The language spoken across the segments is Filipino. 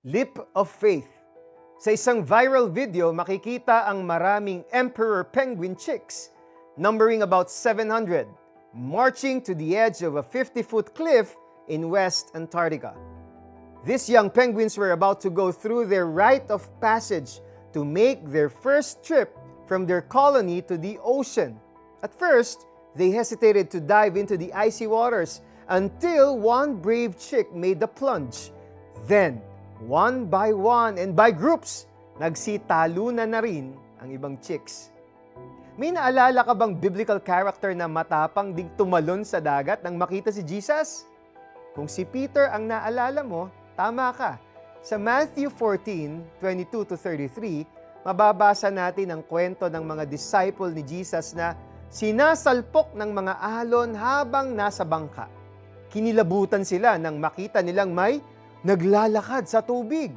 Leap of Faith. Sa isang viral video, makikita ang maraming emperor penguin chicks, numbering about 700, marching to the edge of a 50-foot cliff in West Antarctica. These young penguins were about to go through their rite of passage to make their first trip from their colony to the ocean. At first, they hesitated to dive into the icy waters until one brave chick made the plunge. Then, one by one and by groups, nagsitalunan na rin ang ibang chicks. May naalala ka bang biblical character na matapang ding tumalon sa dagat nang makita si Jesus? Kung si Peter ang naalala mo, tama ka. Sa Matthew 14:22-33, mababasa natin ang kwento ng mga disciple ni Jesus na sinasalpok ng mga alon habang nasa bangka. Kinilabutan sila nang makita nilang may naglalakad sa tubig.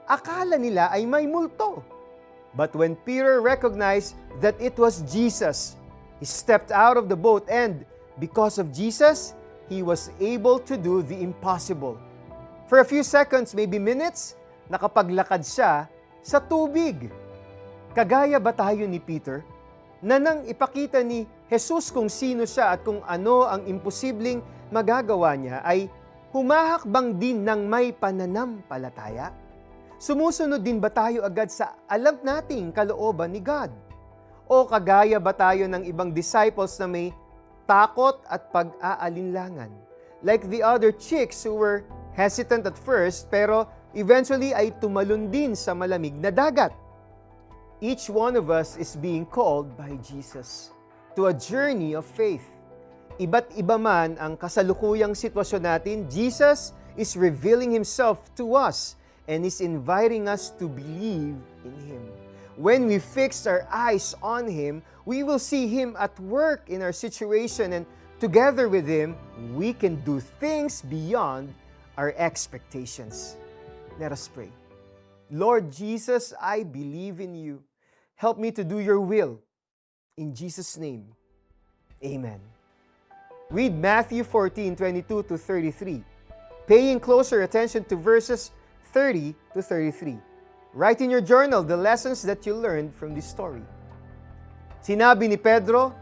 Akala nila ay may multo. But when Peter recognized that it was Jesus, he stepped out of the boat and, because of Jesus, he was able to do the impossible. For a few seconds, maybe minutes, nakapaglakad siya sa tubig. Kagaya ba tayo ni Peter, na nang ipakita ni Jesus kung sino siya at kung ano ang imposibleng magagawa niya, ay humahakbang din ng may pananampalataya? Sumusunod din ba tayo agad sa alam nating kalooban ni God? O kagaya ba tayo ng ibang disciples na may takot at pag-aalinlangan? Like the other chicks who were hesitant at first pero eventually ay tumalon din sa malamig na dagat. Each one of us is being called by Jesus to a journey of faith. Iba't iba man ang kasalukuyang sitwasyon natin, Jesus is revealing Himself to us and is inviting us to believe in Him. When we fix our eyes on Him, we will see Him at work in our situation, and together with Him, we can do things beyond our expectations. Let us pray. Lord Jesus, I believe in You. Help me to do Your will. In Jesus' name, Amen. Read Matthew 14:22-33, paying closer attention to verses 30-33. Write in your journal the lessons that you learned from this story. Sinabi ni Pedro,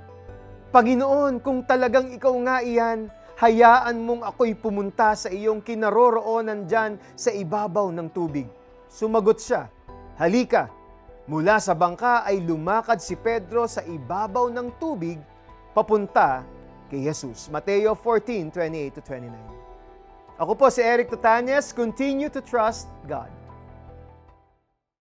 "Panginoon, kung talagang ikaw nga iyan, hayaan mong ako'y pumunta sa iyong kinaroroonan dyan sa ibabaw ng tubig." Sumagot siya, "Halika." Mula sa bangka ay lumakad si Pedro sa ibabaw ng tubig papunta kay Jesus. Mateo 14:28-29. Ako po si Eric Tutanyas. Continue to trust God.